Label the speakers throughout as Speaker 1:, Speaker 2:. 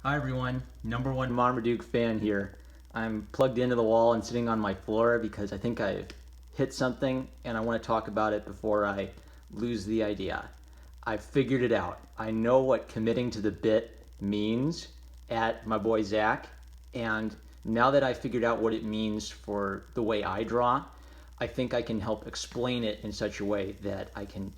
Speaker 1: Hi everyone, #1 Marmaduke fan here. I'm plugged into the wall and sitting on my floor because I think I've hit something and I want to talk about it before I lose the idea. I figured it out. I know what committing to the bit means at my boy Zach, and now that I figured out what it means for the way I draw, I think I can help explain it in such a way that I can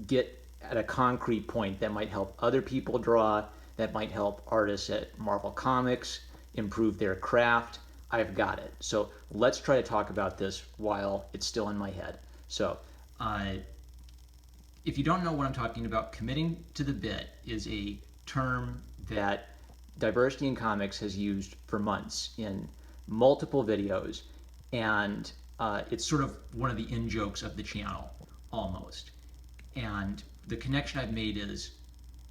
Speaker 1: get at a concrete point that might help other people draw, that might help artists at Marvel Comics improve their craft. I've got it. So let's try to talk about this while it's still in my head. So, if you don't know what I'm talking about, committing to the bit is a term that Diversity in Comics has used for months in multiple videos, and it's sort of one of the in-jokes of the channel, almost. And the connection I've made is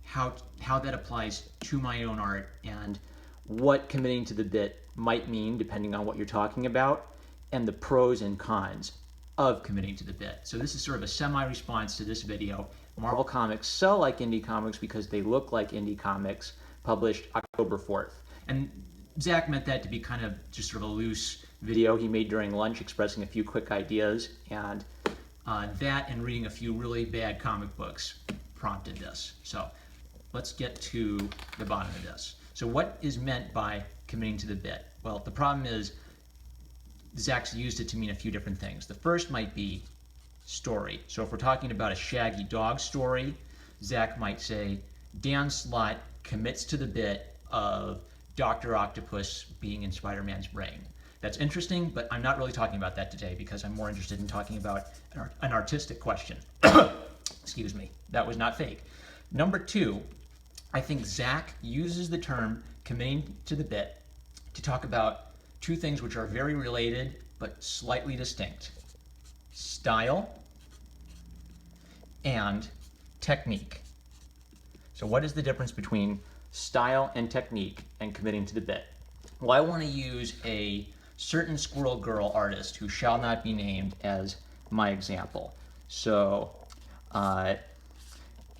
Speaker 1: how that applies to my own art and what committing to the bit might mean depending on what you're talking about, and the pros and cons of committing to the bit. So this is sort of a semi-response to this video. Marvel Comics sell like indie comics because they look like indie comics, published October 4th. And Zach meant that to be kind of just sort of a loose video he made during lunch expressing a few quick ideas, and that and reading a few really bad comic books prompted this. So let's get to the bottom of this. So what is meant by committing to the bit? Well, the problem is Zach's used it to mean a few different things. The first might be story. So if we're talking about a Shaggy Dog story, Zach might say, Dan Slott commits to the bit of Dr. Octopus being in Spider-Man's brain. That's interesting, but I'm not really talking about that today because I'm more interested in talking about an artistic question. Excuse me, that was not fake. Number two, I think Zach uses the term committing to the bit to talk about two things which are very related but slightly distinct: style and technique. So what is the difference between style and technique and committing to the bit? Well, I want to use a certain Squirrel Girl artist who shall not be named as my example. So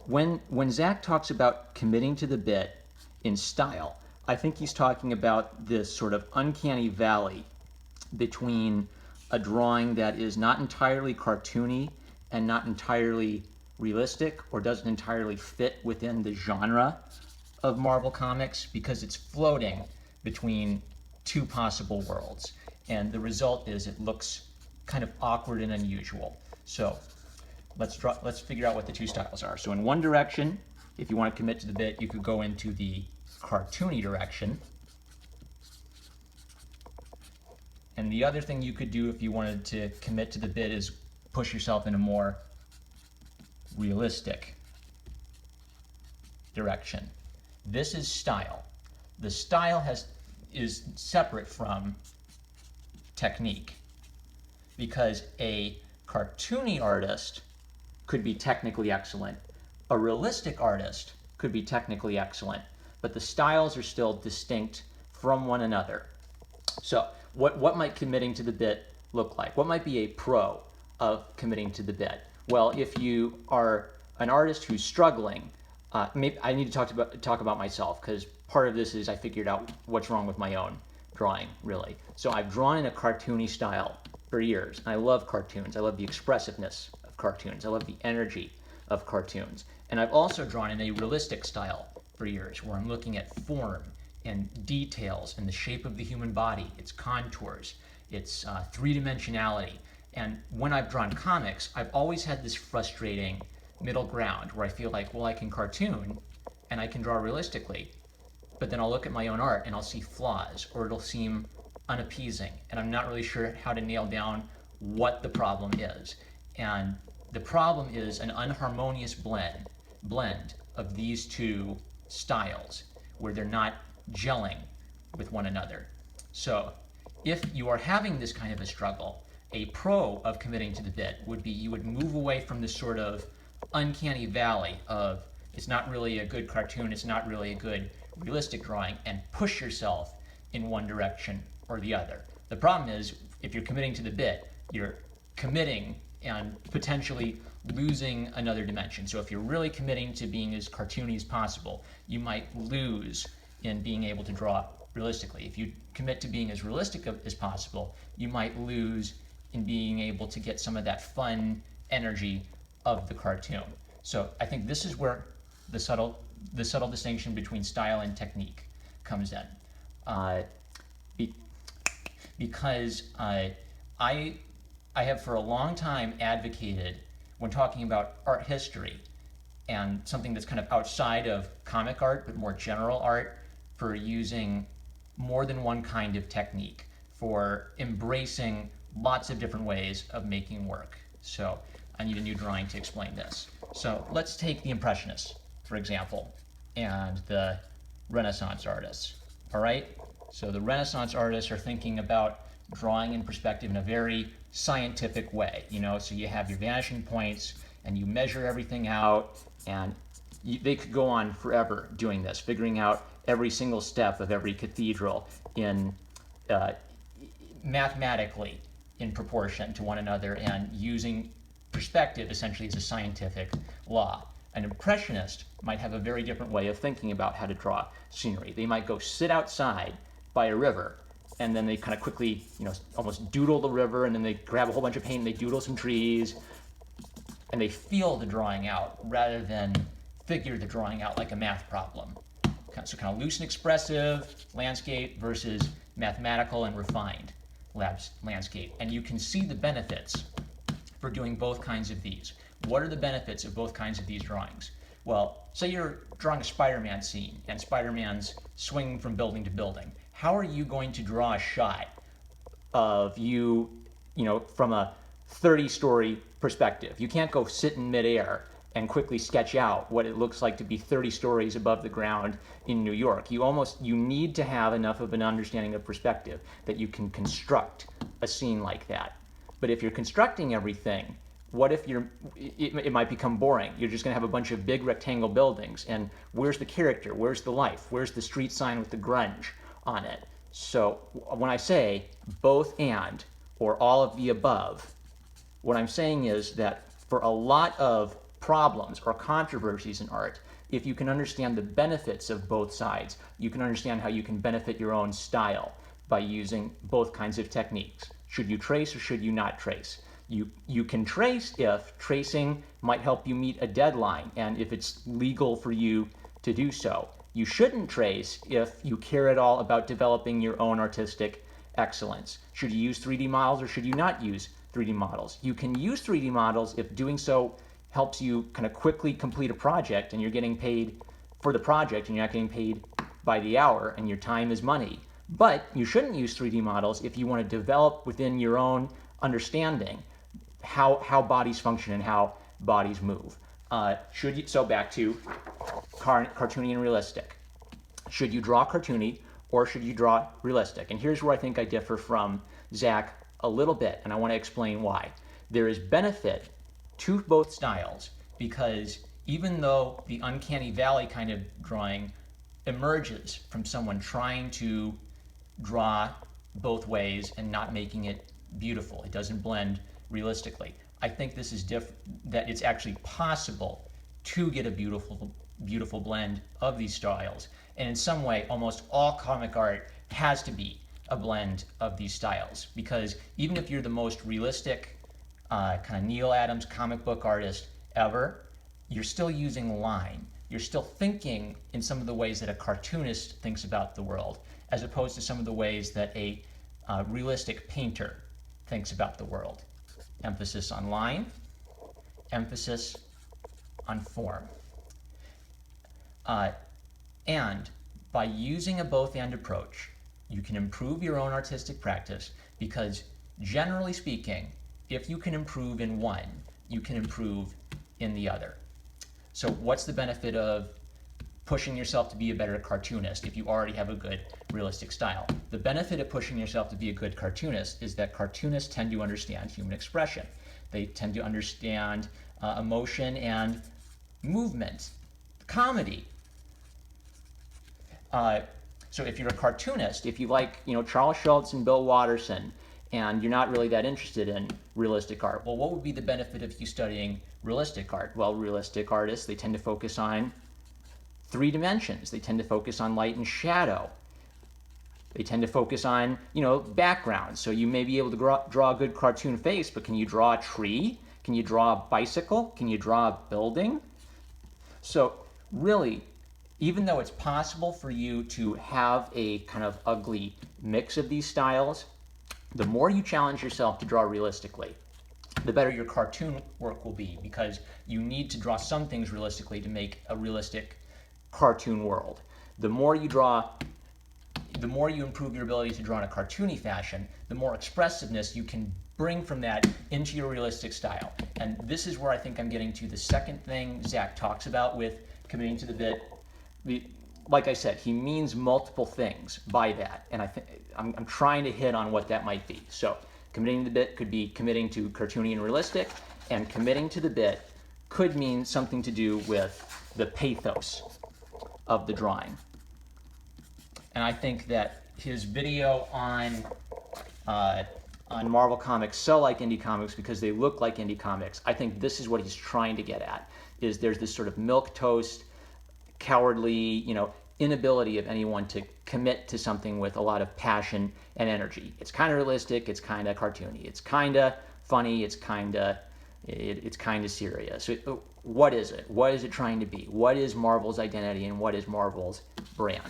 Speaker 1: when Zach talks about committing to the bit in style, I think he's talking about this sort of uncanny valley between a drawing that is not entirely cartoony and not entirely realistic, or doesn't entirely fit within the genre of Marvel Comics, because it's floating between two possible worlds. And the result is it looks kind of awkward and unusual. So let's figure out what the two styles are. So in one direction, if you want to commit to the bit, you could go into the cartoony direction. And the other thing you could do if you wanted to commit to the bit is push yourself in a more realistic direction. This is style. The style is separate from technique, because a cartoony artist could be technically excellent. A realistic artist could be technically excellent, but the styles are still distinct from one another. So what might committing to the bit look like? What might be a pro of committing to the bit? Well, if you are an artist who's struggling, maybe I need to talk about myself, because part of this is I figured out what's wrong with my own drawing, really. So I've drawn in a cartoony style for years. I love cartoons. I love the expressiveness of cartoons. I love the energy of cartoons. And I've also drawn in a realistic style for years, where I'm looking at form and details and the shape of the human body, its contours, its three-dimensionality. And when I've drawn comics, I've always had this frustrating middle ground where I feel like, well, I can cartoon and I can draw realistically, but then I'll look at my own art and I'll see flaws, or it'll seem unappeasing, and I'm not really sure how to nail down what the problem is. And the problem is an unharmonious blend of these two styles, where they're not gelling with one another. So if you are having this kind of a struggle, a pro of committing to the bit would be you would move away from this sort of uncanny valley of it's not really a good cartoon, it's not really a good realistic drawing, and push yourself in one direction or the other. The problem is, if you're committing to the bit, you're committing and potentially losing another dimension. So if you're really committing to being as cartoony as possible, you might lose in being able to draw realistically. If you commit to being as realistic as possible, you might lose in being able to get some of that fun energy of the cartoon. So I think this is where the subtle distinction between style and technique comes in. Because I have for a long time advocated, when talking about art history and something that's kind of outside of comic art but more general art, for using more than one kind of technique, for embracing lots of different ways of making work. So I need a new drawing to explain this. So let's take the Impressionists, for example, and the Renaissance artists. All right? So the Renaissance artists are thinking about drawing in perspective in a very scientific way. So you have your vanishing points and you measure everything out, and they could go on forever doing this, figuring out every single step of every cathedral in mathematically in proportion to one another, and using perspective essentially as a scientific law. An Impressionist might have a very different way of thinking about how to draw scenery. They might go sit outside by a river, and then they kind of quickly, almost doodle the river, and then they grab a whole bunch of paint and they doodle some trees, and they feel the drawing out rather than figure the drawing out like a math problem. So kind of loose and expressive landscape versus mathematical and refined landscape. And you can see the benefits for doing both kinds of these. What are the benefits of both kinds of these drawings? Well, say you're drawing a Spider-Man scene and Spider-Man's swinging from building to building. How are you going to draw a shot of you, from a 30-story perspective? You can't go sit in midair and quickly sketch out what it looks like to be 30 stories above the ground in New York. You need to have enough of an understanding of perspective that you can construct a scene like that. But if you're constructing everything, what if it might become boring? You're just going to have a bunch of big rectangle buildings, and where's the character? Where's the life? Where's the street sign with the grunge on it? So when I say both and, or all of the above, what I'm saying is that for a lot of problems or controversies in art, if you can understand the benefits of both sides, you can understand how you can benefit your own style by using both kinds of techniques. Should you trace or should you not trace? You can trace if tracing might help you meet a deadline and if it's legal for you to do so. You shouldn't trace if you care at all about developing your own artistic excellence. Should you use 3D models or should you not use 3D models? You can use 3D models if doing so helps you kind of quickly complete a project and you're getting paid for the project and you're not getting paid by the hour and your time is money. But you shouldn't use 3D models if you want to develop within your own understanding how bodies function and how bodies move. So back to cartoony and realistic. Should you draw cartoony or should you draw realistic? And here's where I think I differ from Zach a little bit, and I want to explain why. There is benefit to both styles because even though the uncanny valley kind of drawing emerges from someone trying to draw both ways and not making it beautiful, it doesn't blend realistically. I think this is that it's actually possible to get a beautiful blend of these styles. And in some way, almost all comic art has to be a blend of these styles, because even if you're the most realistic kind of Neal Adams comic book artist ever, you're still using line. You're still thinking in some of the ways that a cartoonist thinks about the world, as opposed to some of the ways that a realistic painter thinks about the world. Emphasis on line, emphasis on form. And by using a both-and approach, you can improve your own artistic practice because, generally speaking, if you can improve in one, you can improve in the other. So what's the benefit of pushing yourself to be a better cartoonist if you already have a good realistic style? The benefit of pushing yourself to be a good cartoonist is that cartoonists tend to understand human expression. They tend to understand emotion and movement, comedy. So if you're a cartoonist, if you like, Charles Schulz and Bill Watterson, and you're not really that interested in realistic art, well, what would be the benefit of you studying realistic art? Well, realistic artists, they tend to focus on three dimensions. They tend to focus on light and shadow. They tend to focus on, backgrounds. So you may be able to draw a good cartoon face, but can you draw a tree? Can you draw a bicycle? Can you draw a building? So really, even though it's possible for you to have a kind of ugly mix of these styles, the more you challenge yourself to draw realistically, the better your cartoon work will be, because you need to draw some things realistically to make a realistic cartoon world. The more you improve your ability to draw in a cartoony fashion, the more expressiveness you can bring from that into your realistic style. And this is where I think I'm getting to the second thing Zach talks about with committing to the bit. Like I said, he means multiple things by that, and I'm trying to hit on what that might be. So committing to the bit could be committing to cartoony and realistic, and committing to the bit could mean something to do with the pathos of the drawing. And I think that his video on Marvel Comics sell like indie comics because they look like indie comics. I think this is what he's trying to get at, is there's this sort of milquetoast, cowardly, inability of anyone to commit to something with a lot of passion and energy. It's kind of realistic, it's kind of cartoony, it's kind of funny, it's kind of serious. So what is it? What is it trying to be? What is Marvel's identity and what is Marvel's brand?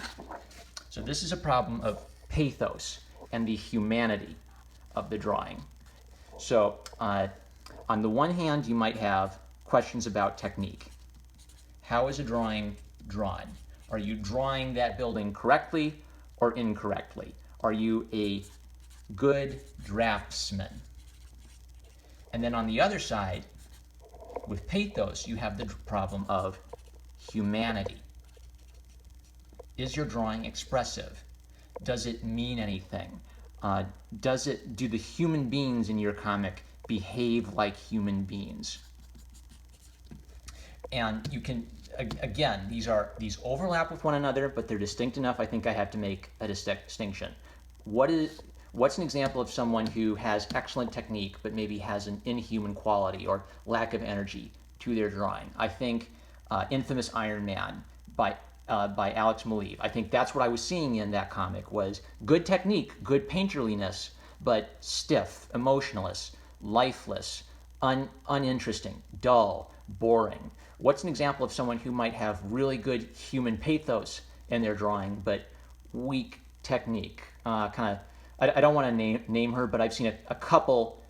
Speaker 1: So this is a problem of pathos and the humanity of the drawing. So on the one hand, you might have questions about technique. How is a drawing drawn? Are you drawing that building correctly or incorrectly? Are you a good draftsman? And then on the other side, with pathos, you have the problem of humanity. Is your drawing expressive? Does it mean anything? Do the human beings in your comic behave like human beings? And you can, again, these overlap with one another, but they're distinct enough. I think I have to make a distinction. What's an example of someone who has excellent technique, but maybe has an inhuman quality or lack of energy to their drawing? I think Infamous Iron Man by Alex Maleev. I think that's what I was seeing in that comic, was good technique, good painterliness, but stiff, emotionless, lifeless, uninteresting, dull, boring. What's an example of someone who might have really good human pathos in their drawing, but weak technique? I don't want to name her, but I've seen a couple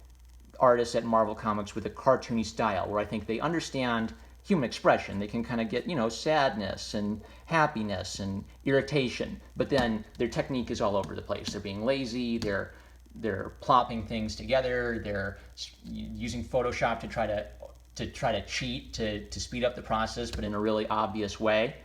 Speaker 1: artists at Marvel Comics with a cartoony style where I think they understand human expression. They can kind of get, sadness and happiness and irritation, but then their technique is all over the place. They're being lazy, they're plopping things together, they're using Photoshop to try to cheat, to speed up the process, but in a really obvious way.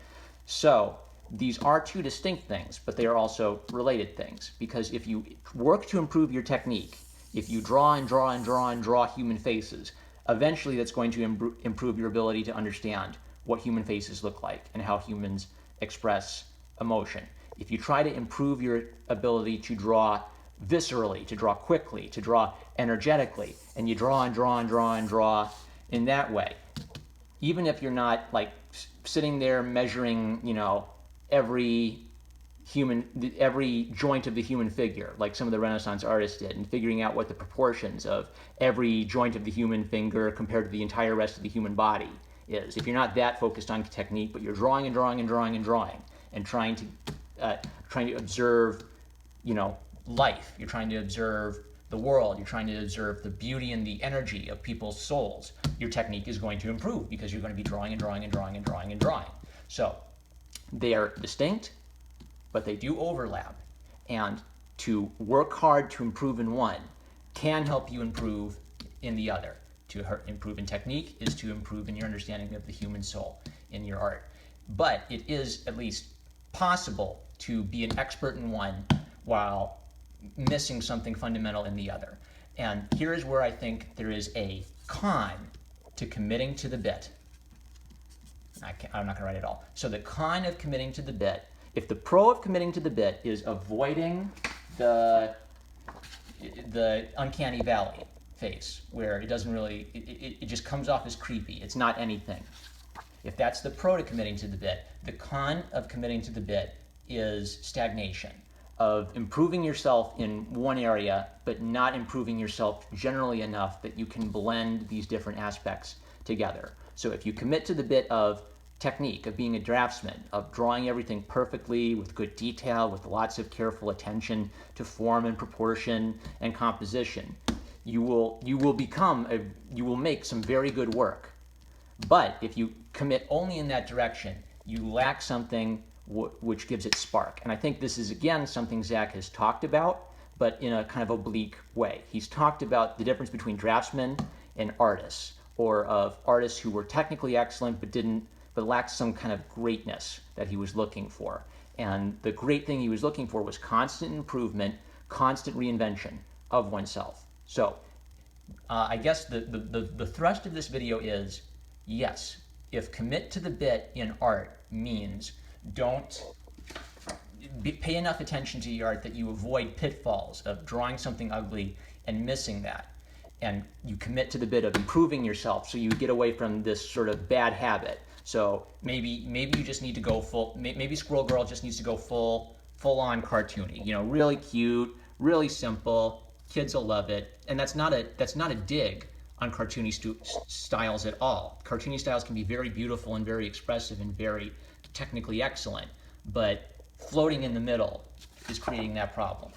Speaker 1: So these are two distinct things, but they are also related things, because if you work to improve your technique, if you draw and draw and draw and draw human faces, eventually that's going to improve your ability to understand what human faces look like and how humans express emotion. If you try to improve your ability to draw viscerally, to draw quickly, to draw energetically, and you draw and draw and draw and draw in that way, even if you're not like sitting there measuring, every joint of the human figure, like some of the Renaissance artists did, and figuring out what the proportions of every joint of the human finger compared to the entire rest of the human body is. If you're not that focused on technique, but you're drawing and drawing and drawing and drawing, and trying to observe, life. You're trying to observe the world. You're trying to observe the beauty and the energy of people's souls. Your technique is going to improve because you're going to be drawing and drawing and drawing and drawing and drawing. So they are distinct, but they do overlap. And to work hard to improve in one can help you improve in the other. To improve in technique is to improve in your understanding of the human soul in your art. But it is at least possible to be an expert in one while missing something fundamental in the other. And here is where I think there is a con to committing to the bit. I'm not going to write it all. So the con of committing to the bit, if the pro of committing to the bit is avoiding the uncanny valley phase, where it doesn't really, it just comes off as creepy. It's not anything. If that's the pro to committing to the bit, the con of committing to the bit is stagnation, of improving yourself in one area, but not improving yourself generally enough that you can blend these different aspects together. So if you commit to the bit of technique, of being a draftsman, of drawing everything perfectly with good detail, with lots of careful attention to form and proportion and composition, you will make some very good work. But if you commit only in that direction, you lack something which gives it spark. And I think this is, again, something Zach has talked about, but in a kind of oblique way. He's talked about the difference between draftsmen and artists, or of artists who were technically excellent but lacked some kind of greatness that he was looking for. And the great thing he was looking for was constant improvement, constant reinvention of oneself. So I guess the thrust of this video is, yes, if commit to the bit in art means don't pay enough attention to your art that you avoid pitfalls of drawing something ugly and missing that, and you commit to the bit of improving yourself so you get away from this sort of bad habit. So maybe you just need to go maybe Squirrel Girl just needs to go full on cartoony, you know, really cute, really simple, kids will love it. And that's not a dig on cartoony styles at all. Cartoony styles can be very beautiful and very expressive and very technically excellent, but floating in the middle is creating that problem.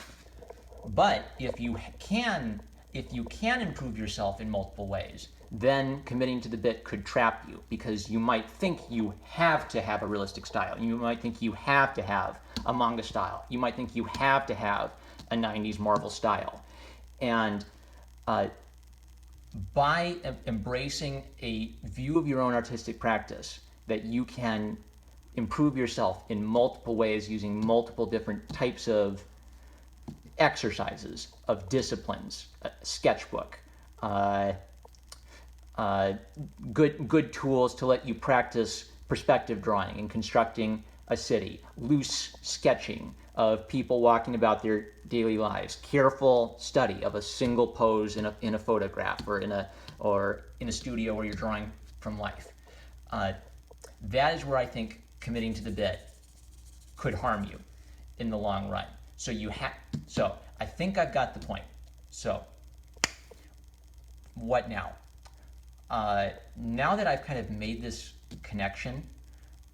Speaker 1: But if you can improve yourself in multiple ways, then committing to the bit could trap you, because you might think you have to have a realistic style. You might think you have to have a manga style. You might think you have to have a 90s Marvel style. And by embracing a view of your own artistic practice, that you can improve yourself in multiple ways using multiple different types of exercises, of disciplines, sketchbook, good tools to let you practice perspective drawing and constructing a city, loose sketching of people walking about their daily lives, careful study of a single pose in a photograph or in a studio where you're drawing from life. That is where I think committing to the bit could harm you in the long run. So I think I've got the point. So what now? Now that I've kind of made this connection,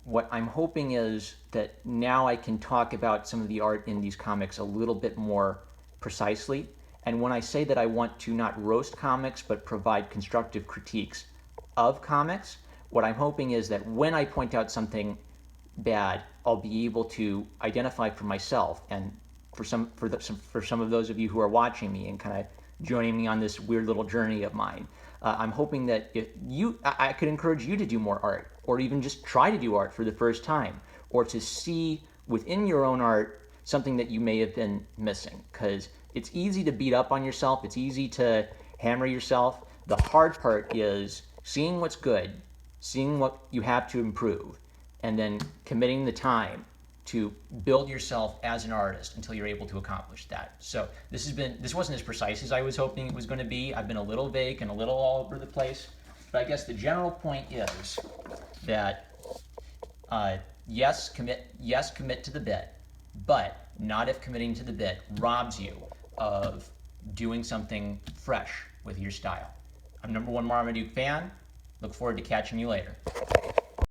Speaker 1: what I'm hoping is that now I can talk about some of the art in these comics a little bit more precisely. And when I say that I want to not roast comics, but provide constructive critiques of comics, what I'm hoping is that when I point out something bad, I'll be able to identify for myself, and for some of those of you who are watching me and kind of joining me on this weird little journey of mine, I'm hoping that I could encourage you to do more art, or even just try to do art for the first time, or to see within your own art something that you may have been missing. Because it's easy to beat up on yourself, it's easy to hammer yourself. The hard part is seeing what's good, seeing what you have to improve, and then committing the time to build yourself as an artist until you're able to accomplish that. So this wasn't as precise as I was hoping it was going to be. I've been a little vague and a little all over the place, but I guess the general point is that yes, commit to the bit, but not if committing to the bit robs you of doing something fresh with your style. I'm #1 Marmaduke fan. Look forward to catching you later.